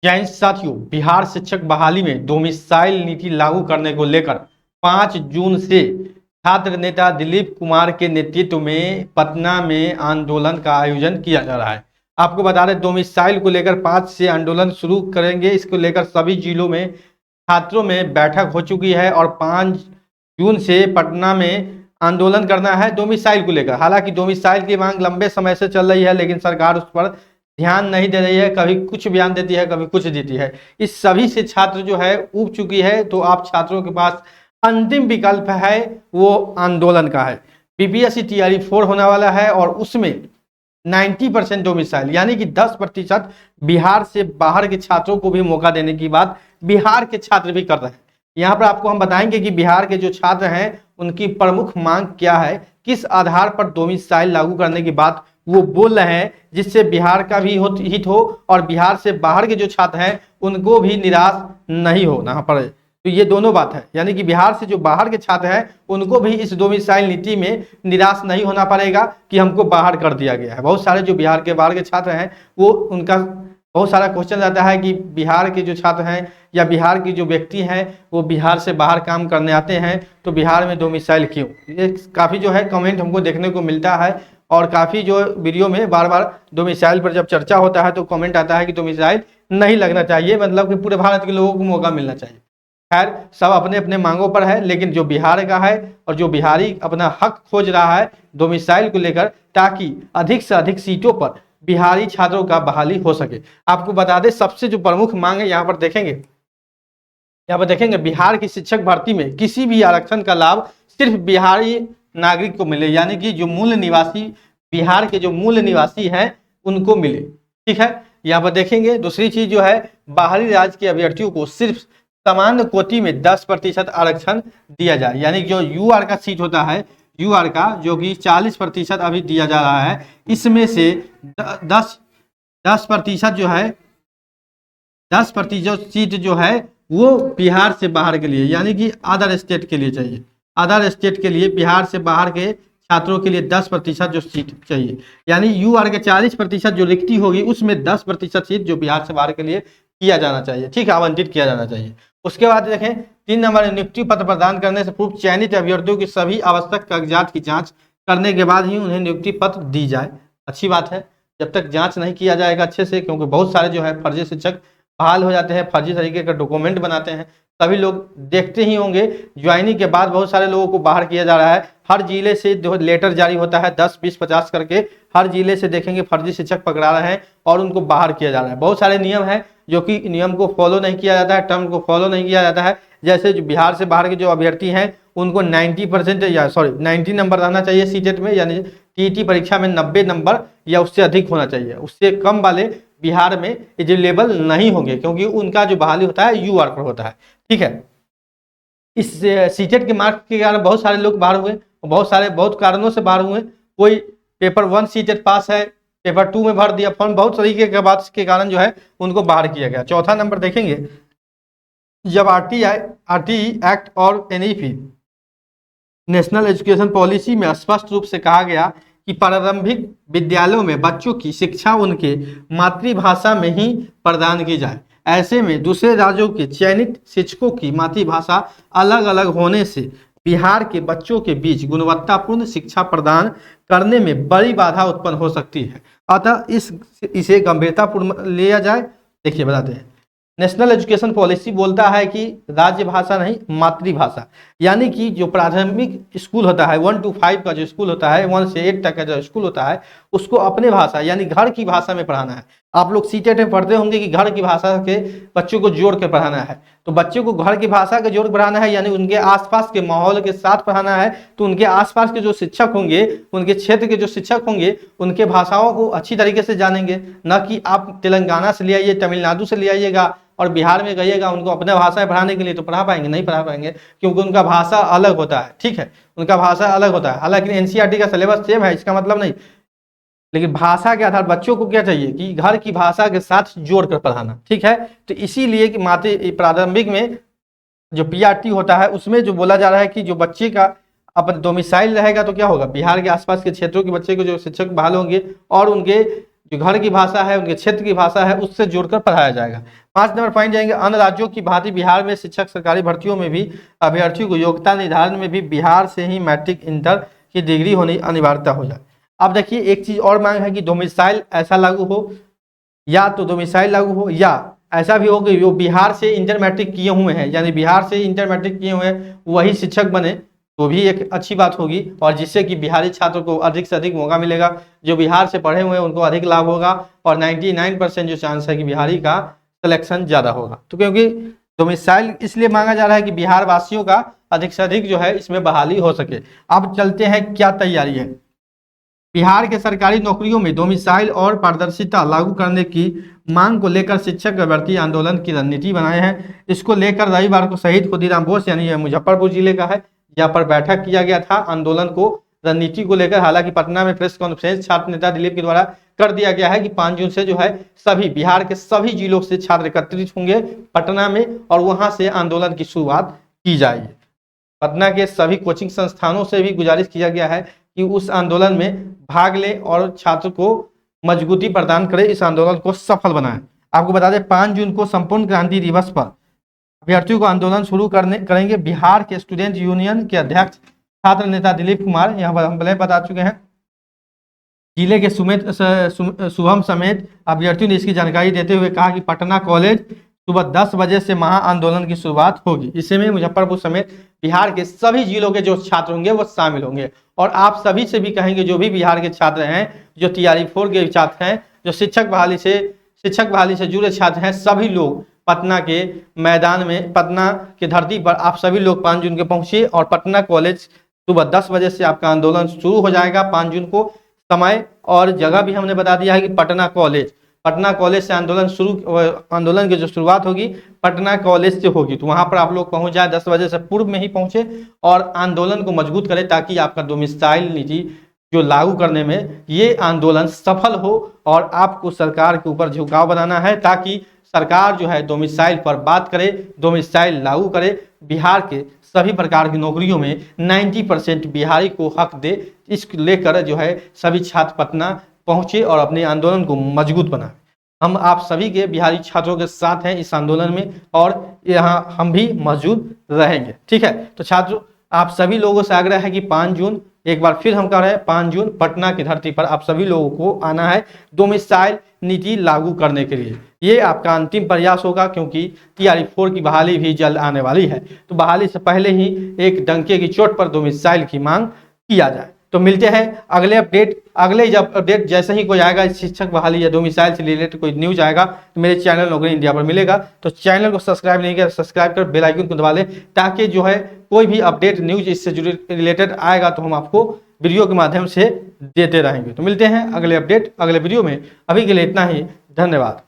जय हिंद साथियों, बिहार शिक्षक बहाली में डोमिसाइल नीति लागू करने को लेकर 5 जून से छात्र नेता दिलीप कुमार के नेतृत्व में पटना में आंदोलन का आयोजन किया जा रहा है। आपको बता दें, डोमिसाइल को लेकर 5 से आंदोलन शुरू करेंगे। इसको लेकर सभी जिलों में छात्रों में बैठक हो चुकी है और 5 जून से पटना में आंदोलन करना है डोमिसाइल को लेकर। हालांकि डोमिसाइल की मांग लंबे समय से चल रही है, लेकिन सरकार उस पर ध्यान नहीं दे रही है। कभी कुछ बयान देती है, कभी कुछ देती है। इस सभी से छात्र जो है ऊब चुकी है। तो आप छात्रों के पास अंतिम विकल्प है, वो आंदोलन का है। बीपीएससी तैयारी 4 होने वाला है और उसमें 90% डोमिसाइल यानी कि 10% बिहार से बाहर के छात्रों को भी मौका देने की बात बिहार के छात्र भी कर रहे हैं। यहाँ पर आपको हम बताएंगे कि बिहार के जो छात्र हैं उनकी प्रमुख मांग क्या है, किस आधार पर डोमिसाइल लागू करने की बात वो बोल रहे हैं, जिससे बिहार का भी हित हो और बिहार से बाहर के जो छात्र हैं उनको भी निराश नहीं होना पड़े। तो ये दोनों बात है, यानी कि बिहार से जो बाहर के छात्र हैं उनको भी इस डोमिसाइल नीति में निराश नहीं होना पड़ेगा कि हमको बाहर कर दिया गया है। बहुत सारे जो बिहार के बाहर के छात्र हैं वो उनका बहुत सारा क्वेश्चन रहता है कि बिहार के जो छात्र हैं या बिहार की जो व्यक्ति हैं वो बिहार से बाहर काम करने आते हैं, तो बिहार में डोमिसाइल क्यों? ये काफ़ी जो है कमेंट हमको देखने को मिलता है और काफ़ी जो वीडियो में बार बार डोमिसाइल पर जब चर्चा होता है तो कमेंट आता है कि डोमिसाइल नहीं लगना चाहिए, मतलब कि पूरे भारत के लोगों को मौका मिलना चाहिए। खैर, सब अपने अपने मांगों पर है, लेकिन जो बिहार का है और जो बिहारी अपना हक खोज रहा है डोमिसाइल को लेकर, ताकि अधिक से अधिक सीटों पर बिहारी छात्रों का बहाली हो सके। आपको बता दें, सबसे जो प्रमुख मांग है यहाँ पर देखेंगे बिहार की शिक्षक भर्ती में किसी भी आरक्षण का लाभ सिर्फ बिहारी नागरिक को मिले, यानी कि जो मूल निवासी बिहार के जो मूल निवासी हैं उनको मिले। ठीक है, यहाँ पर देखेंगे दूसरी चीज जो है, बाहरी राज्य के अभ्यर्थियों को सिर्फ सामान्य कोटि में 10% आरक्षण दिया जाए, यानी जो यूआर का सीट होता है, यूआर का जो कि 40% अभी दिया जा रहा है, इसमें से 10% जो है 10% सीट जो है वो बिहार से बाहर के लिए, यानी कि अदर स्टेट के लिए चाहिए। अदर स्टेट के लिए बिहार से बाहर के छात्रों के लिए 10% जो सीट चाहिए, यानी यूआर के 40% जो रिक्ति होगी उसमें 10% सीट जो बिहार से बाहर के लिए किया जाना चाहिए। ठीक है, आवंटित किया जाना चाहिए। उसके बाद देखें 3 नंबर, नियुक्ति पत्र प्रदान करने से पूर्व चयनित अभ्यर्थियों की सभी आवश्यक कागजात की जांच करने के बाद ही उन्हें नियुक्ति पत्र दी जाए। अच्छी बात है, जब तक जांच नहीं किया जाएगा अच्छे से, क्योंकि बहुत सारे जो है फर्जी शिक्षक बहाल हो जाते हैं, फर्जी तरीके का डॉक्यूमेंट बनाते हैं। सभी लोग देखते ही होंगे, ज्वाइनिंग के बाद बहुत सारे लोगों को बाहर किया जा रहा है। हर जिले से जो लेटर जारी होता है 10, 20, 50 करके, हर जिले से देखेंगे फर्जी शिक्षक पकड़ा रहे हैं और उनको बाहर किया जा रहा है। बहुत सारे नियम है जो कि नियम को फॉलो नहीं किया जाता है, टर्म को फॉलो नहीं किया जाता है। जैसे जो बिहार से बाहर के जो अभ्यर्थी हैं उनको 90 नंबर रहना चाहिए सीटेट में, यानी टीईटी परीक्षा में 90 नंबर या उससे अधिक होना चाहिए। उससे कम वाले बिहार में एलिजिबल नहीं होंगे, क्योंकि उनका जो बहाली होता है यूआर पर होता है। ठीक है, इस सीटेट के मार्क्स के कारण बहुत सारे लोग बाहर हुए, बहुत कारणों से बाहर हुए। कोई पेपर 1 सीटेट पास है, पेपर 2 में भर दिया फॉर्म, बहुत तरीके के बात के कारण जो है उनको बाहर किया गया। चौथा नंबर देखेंगे, जब आरटीई एक्ट और एनईपी नेशनल एजुकेशन पॉलिसी में स्पष्ट रूप से कहा गया कि प्रारंभिक विद्यालयों में बच्चों की शिक्षा उनके मातृभाषा में ही प्रदान की जाए। ऐसे में दूसरे राज्यों के चयनित शिक्षकों की मातृभाषा अलग अलग होने से बिहार के बच्चों के बीच गुणवत्तापूर्ण शिक्षा प्रदान करने में बड़ी बाधा उत्पन्न हो सकती है। अतः इसे गंभीरतापूर्ण लिया जाए। देखिए बताते हैं, नेशनल एजुकेशन पॉलिसी बोलता है कि राज्य भाषा नहीं, मातृभाषा, यानी कि जो प्राथमिक स्कूल होता है 1 to 5 का जो स्कूल होता है, 1 से 8 तक का जो स्कूल होता है, उसको अपने भाषा यानी घर की भाषा में पढ़ाना है। आप लोग सीटेट में पढ़ते होंगे कि घर की भाषा के बच्चों को जोड़ कर पढ़ाना है। तो बच्चों को घर की भाषा के जोड़ पढ़ाना है, यानी उनके आसपास के माहौल के साथ पढ़ाना है। तो उनके आसपास के जो शिक्षक होंगे, उनके क्षेत्र के जो शिक्षक होंगे, उनके भाषाओं को अच्छी तरीके से जानेंगे। न कि आप तेलंगाना से ले आइए, तमिलनाडु से ले आइएगा और बिहार में गइएगा उनको अपने भाषा में पढ़ाने के लिए, तो पढ़ा पाएंगे? नहीं पढ़ा पाएंगे, क्योंकि उनका भाषा अलग होता है। ठीक है, उनका भाषा अलग होता है। हालांकि एनसीईआरटी का सिलेबस सेम है, इसका मतलब नहीं, लेकिन भाषा के आधार बच्चों को क्या चाहिए कि घर की भाषा के साथ जोड़कर पढ़ाना। ठीक है, तो इसीलिए कि प्रारंभिक में जो पीआरटी होता है उसमें जो बोला जा रहा है कि जो बच्चे का अपन डोमिसाइल रहेगा तो क्या होगा, बिहार के आसपास के क्षेत्रों के बच्चे को जो शिक्षक बहाल होंगे और उनके जो घर की भाषा है, उनके क्षेत्र की भाषा है, उससे जोड़कर पढ़ाया जाएगा। 5 नंबर पॉइंट जाएंगे, अन्य राज्यों की भांति बिहार में शिक्षक सरकारी भर्तियों में भी अभ्यर्थियों को योग्यता निर्धारण में भी बिहार से ही मैट्रिक इंटर की डिग्री होनी अनिवार्यता हो जाए। अब देखिए एक चीज और मांग है कि डोमिसाइल ऐसा लागू हो, या तो डोमिसाइल लागू हो, या ऐसा भी हो कि जो बिहार से इंटर मैट्रिक किए हुए हैं, यानी बिहार से इंटर मैट्रिक किए हुए हैं वही शिक्षक बने, तो भी एक अच्छी बात होगी, और जिससे कि बिहारी छात्रों को अधिक से अधिक मौका मिलेगा। जो बिहार से पढ़े हुए हैं उनको अधिक लाभ होगा, और 99% जो चांस है कि बिहारी का सिलेक्शन ज़्यादा होगा। तो क्योंकि डोमिसाइल इसलिए मांगा जा रहा है कि बिहार वासियों का अधिक से अधिक जो है इसमें बहाली हो सके। अब चलते हैं क्या तैयारी है। बिहार के सरकारी नौकरियों में डोमिसाइल और पारदर्शिता लागू करने की मांग को लेकर शिक्षक भर्ती आंदोलन की रणनीति बनाए हैं। इसको लेकर रविवार को शहीद खुदीराम बोस यानी यह मुजफ्फरपुर जिले का है, यहाँ पर बैठक किया गया था आंदोलन को रणनीति को लेकर। हालांकि पटना में प्रेस कॉन्फ्रेंस छात्र नेता दिलीप के द्वारा कर दिया गया है कि 5 जून से जो है सभी बिहार के सभी जिलों से छात्र एकत्रित होंगे पटना में, और वहां से आंदोलन की शुरुआत की जाएगी। पटना के सभी कोचिंग संस्थानों से भी गुजारिश किया गया है कि उस आंदोलन में भाग ले और छात्र को मजबूती प्रदान करे, इस आंदोलन को सफल बनाए। आपको बता दें 5 जून को संपूर्ण क्रांति दिवस पर अभ्यर्थियों को आंदोलन शुरू करेंगे बिहार के स्टूडेंट यूनियन के अध्यक्ष छात्र नेता दिलीप कुमार, यहाँ पर हम पहले बता चुके हैं। जिले के शुभम समेत अभ्यर्थियों ने इसकी जानकारी देते हुए कहा कि पटना कॉलेज सुबह 10 बजे से महा आंदोलन की शुरुआत होगी। इसमें मुजफ्फरपुर समेत बिहार के सभी जिलों के जो छात्र होंगे वो शामिल होंगे, और आप सभी से भी कहेंगे जो भी बिहार के छात्र हैं, जो TRE 4 के छात्र हैं, जो शिक्षक बहाली से जुड़े छात्र हैं, सभी लोग पटना के मैदान में, पटना की धरती पर आप सभी लोग 5 जून के पहुंचिए, और पटना कॉलेज सुबह 10 बजे से आपका आंदोलन शुरू हो जाएगा। 5 जून को समय और जगह भी हमने बता दिया है कि पटना कॉलेज से आंदोलन की जो शुरुआत होगी पटना कॉलेज से होगी, तो वहां पर आप लोग पहुंच जाए, 10 बजे से पूर्व में ही पहुंचे और आंदोलन को मजबूत करें, ताकि आपका डोमिसाइल नीति जो लागू करने में ये आंदोलन सफल हो। और आपको सरकार के ऊपर झुकाव बनाना है, ताकि सरकार जो है डोमिसाइल पर बात करे, डोमिसाइल लागू करे, बिहार के सभी प्रकार की नौकरियों में 90% बिहारी को हक दे। इसको लेकर जो है सभी छात्र पटना पहुंचे और अपने आंदोलन को मजबूत बनाए। हम आप सभी के बिहारी छात्रों के साथ हैं इस आंदोलन में, और यहाँ हम भी मौजूद रहेंगे। ठीक है, तो छात्रों आप सभी लोगों से आग्रह है कि 5 जून, एक बार फिर हम कह रहे हैं 5 जून पटना की धरती पर आप सभी लोगों को आना है डोमिसाइल नीति लागू करने के लिए। ये आपका अंतिम प्रयास होगा, क्योंकि TRE 4 की बहाली भी जल्द आने वाली है, तो बहाली से पहले ही एक डंके की चोट पर डोमिसाइल की मांग किया जाए। तो मिलते हैं अगले जब अपडेट जैसे ही कोई आएगा शिक्षक बहाली या डोमिसाइल से रिलेटेड कोई न्यूज आएगा तो मेरे चैनल नौकरी इंडिया पर मिलेगा। तो चैनल को सब्सक्राइब नहीं किया सब्सक्राइब कर बेल आइकन को दबा लें, ताकि जो है कोई भी अपडेट न्यूज इससे जुड़े रिलेटेड आएगा तो हम आपको वीडियो के माध्यम से देते रहेंगे। तो मिलते हैं अगले वीडियो में, अभी के लिए इतना ही, धन्यवाद।